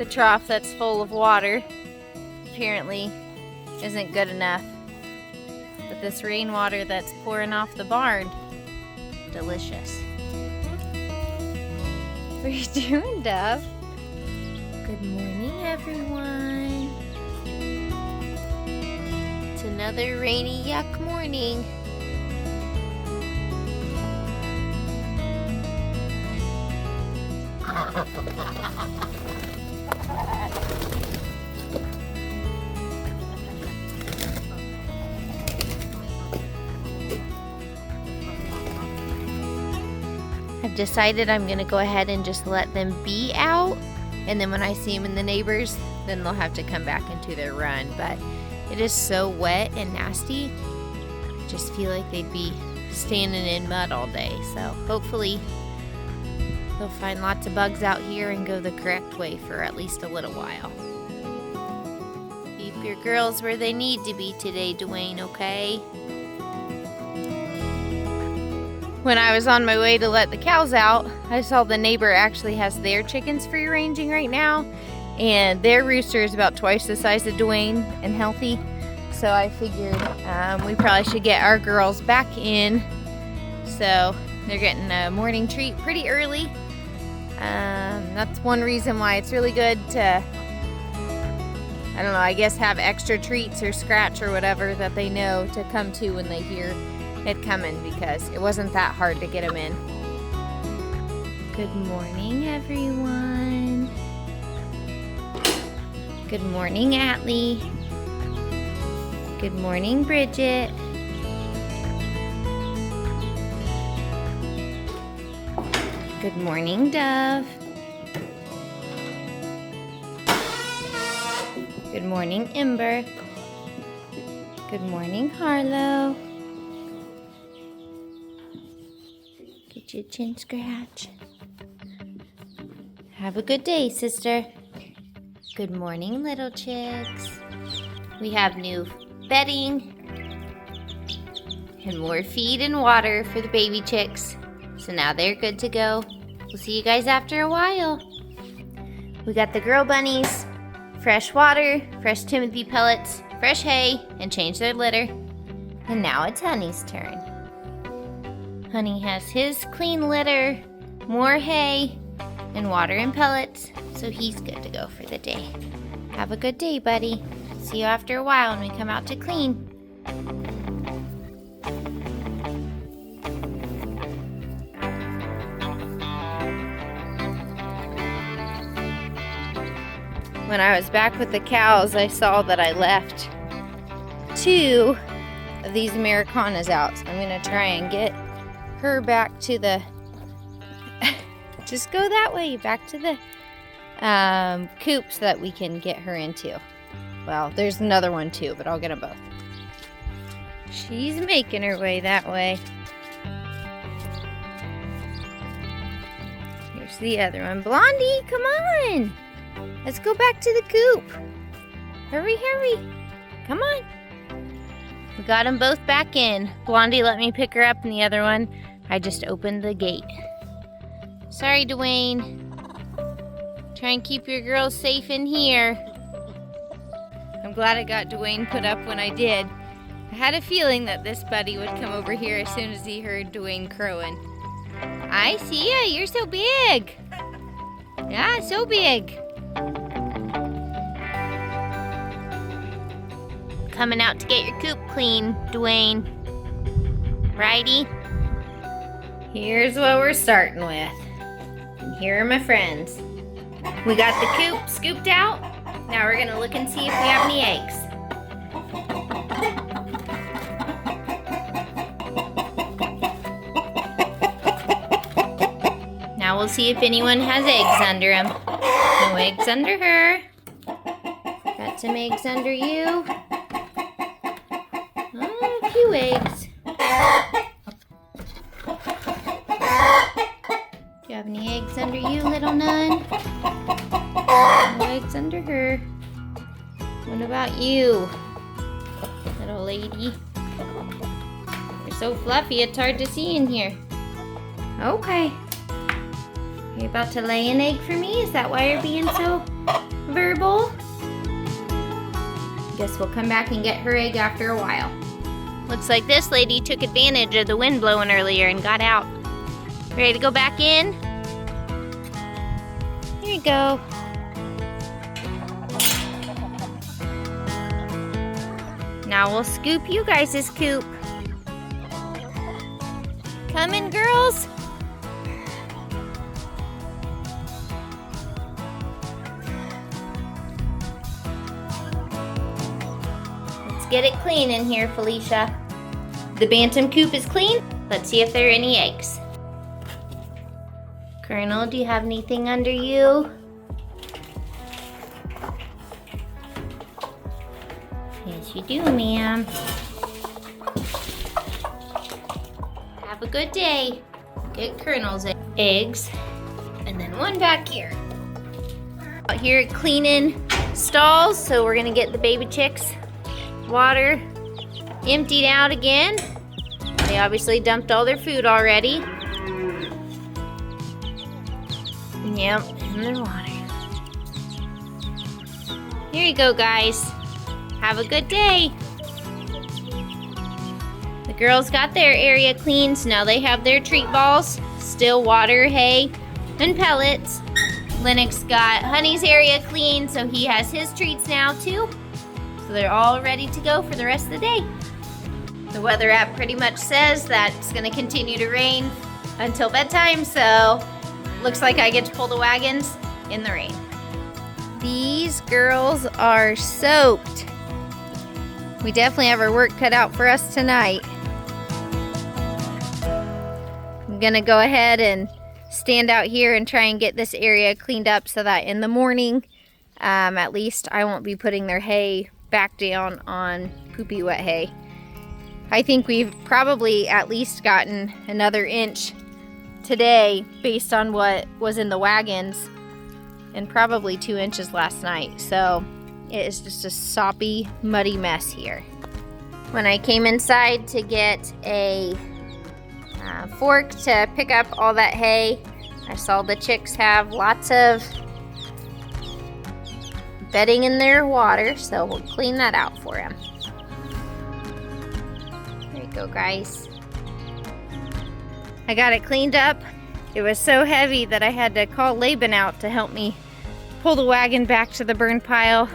the trough that's full of water apparently isn't good enough. But this rainwater that's pouring off the barn, delicious. What are you doing, Dove? Good morning, everyone. It's another rainy yuck morning. I've decided I'm gonna go ahead and just let them be out, and then when I see them in the neighbors, then they'll have to come back into their run. But it is so wet and nasty. I just feel like they'd be standing in mud all day. So hopefully they'll find lots of bugs out here and go the correct way for at least a little while. Keep your girls where they need to be today, Dwayne, okay? When I was on my way to let the cows out, I saw the neighbor actually has their chickens free ranging right now, and their rooster is about twice the size of Dwayne and healthy. So I figured we probably should get our girls back in. So they're getting a morning treat pretty early. That's one reason why it's really good to, I don't know, I guess have extra treats or scratch or whatever that they know to come to when they hear it coming, because it wasn't that hard to get them in. Good morning, everyone. Good morning, Atlee. Good morning, Bridget. Good morning, Dove. Good morning, Ember. Good morning, Harlow. Get your chin scratch. Have a good day, sister. Good morning, little chicks. We have new bedding and more feed and water for the baby chicks. So now they're good to go. We'll see you guys after a while. We got the girl bunnies, fresh water, fresh Timothy pellets, fresh hay, and changed their litter. And now it's Honey's turn. Honey has his clean litter, more hay, and water and pellets, so he's good to go for the day. Have a good day, buddy. See you after a while when we come out to clean. When I was back with the cows, I saw that I left 2 of these Americanas out. So I'm gonna try and get her back to the, just go that way, back to the coops that we can get her into. Well, there's another one too, but I'll get them both. She's making her way that way. Here's the other one. Blondie, come on! Let's go back to the coop. Hurry, hurry. Come on. We got them both back in. Blondie let me pick her up, and the other one, I just opened the gate. Sorry, Dwayne. Try and keep your girls safe in here. I'm glad I got Dwayne put up when I did. I had a feeling that this buddy would come over here as soon as he heard Dwayne crowing. I see ya, you're so big. Yeah, so big. Coming out to get your coop clean, Dwayne. Righty? Here's what we're starting with. And here are my friends. We got the coop scooped out. Now we're gonna look and see if we have any eggs. Now we'll see if anyone has eggs under them. No eggs under her. Got some eggs under you. Oh, a few eggs. Do you have any eggs under you, little nun? No eggs under her. What about you, little lady? You're so fluffy, it's hard to see in here. Okay. Are you about to lay an egg for me? Is that why you're being so Guess we'll come back and get her egg after a while. Looks like this lady took advantage of the wind blowing earlier and got out. Ready to go back in? Here you go. Now we'll scoop you guys' coop. Come in, girls. Let's get it clean in here, Felicia. The bantam coop is clean. Let's see if there are any eggs. Colonel, do you have anything under you? Yes, you do, ma'am. Have a good day. Get Colonel's eggs. And then one back here. Out here cleaning stalls, so we're gonna get the baby chicks' water emptied out again. They obviously dumped all their food already. Yep, and their water. Here you go, guys. Have a good day. The girls got their area cleaned, so now they have their treat balls, still water, hay, and pellets. Lennox got Honey's area cleaned, so he has his treats now too. So they're all ready to go for the rest of the day. The weather app pretty much says that it's gonna continue to rain until bedtime, so looks like I get to pull the wagons in the rain. These girls are soaked. We definitely have our work cut out for us tonight. I'm gonna go ahead and stand out here and try and get this area cleaned up so that in the morning, at least I won't be putting their hay back down on poopy wet hay. I think we've probably at least gotten another inch today based on what was in the wagons, and probably 2 inches last night. So it is just a soppy, muddy mess here. When I came inside to get a fork to pick up all that hay, I saw the chicks have lots of bedding in their water, so we'll clean that out for them. There you go, guys. I got it cleaned up. It was so heavy that I had to call Laban out to help me pull the wagon back to the burn pile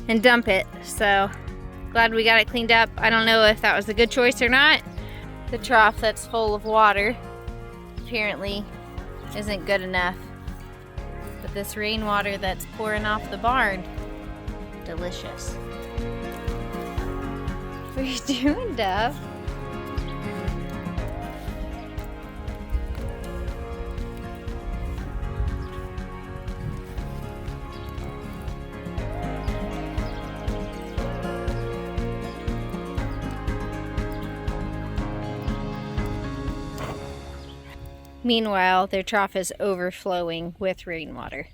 and dump it. So glad we got it cleaned up. I don't know if that was a good choice or not. The trough that's full of water apparently isn't good enough. But this rainwater that's pouring off the barn, delicious. What are you doing, Dove? Meanwhile, their trough is overflowing with rainwater.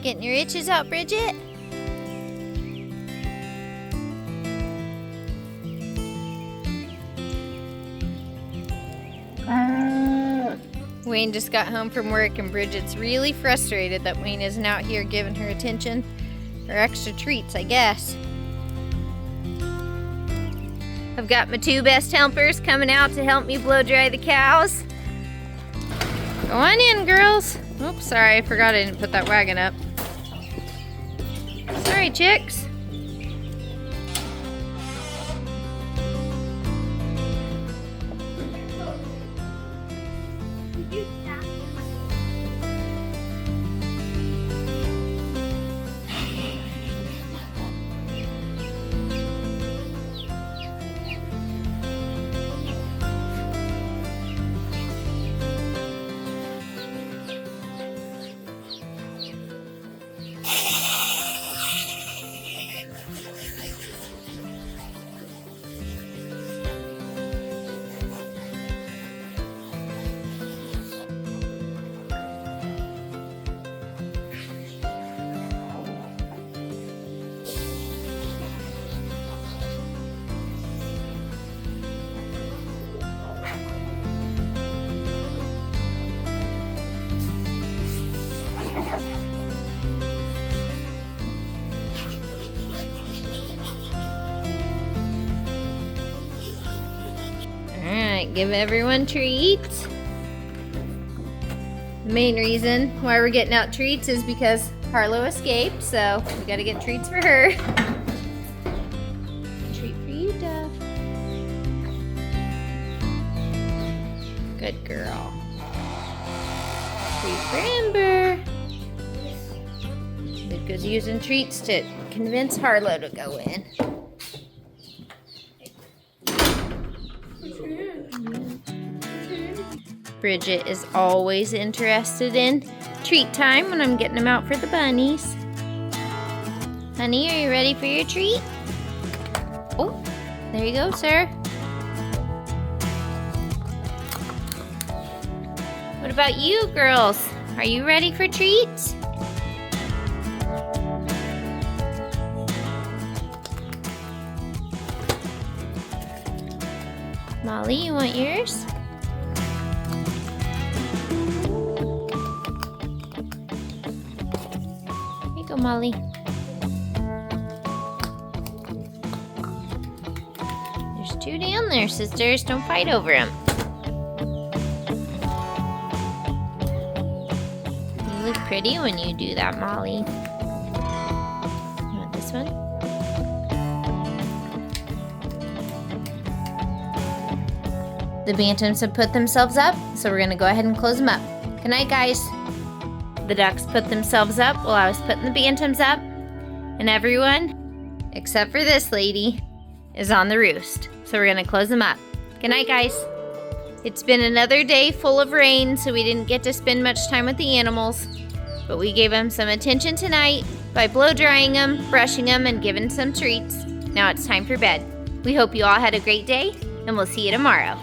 Getting your itches out, Bridget? Wayne just got home from work and Bridget's really frustrated that Wayne isn't out here giving her attention or extra treats, I guess. I've got my 2 best helpers coming out to help me blow dry the cows. Go on in, girls. Oops, sorry, I forgot I didn't put that wagon up. Sorry, chicks. Can't give everyone treats. The main reason why we're getting out treats is because Harlow escaped, so we gotta get treats for her. Treat for you, Duff. Good girl. Treat for Amber. Because using treats to convince Harlow to go in. Bridget is always interested in treat time when I'm getting them out for the bunnies. Honey, are you ready for your treat? Oh, there you go, sir. What about you, girls? Are you ready for treats? Molly, you want yours? Here you go, Molly. There's two down there, sisters. Don't fight over them. You look pretty when you do that, Molly. You want this one? The bantams have put themselves up, so we're gonna go ahead and close them up. Good night, guys. The ducks put themselves up while I was putting the bantams up. And everyone, except for this lady, is on the roost. So we're gonna close them up. Good night, guys. It's been another day full of rain, so we didn't get to spend much time with the animals. But we gave them some attention tonight by blow drying them, brushing them, and giving some treats. Now it's time for bed. We hope you all had a great day, and we'll see you tomorrow.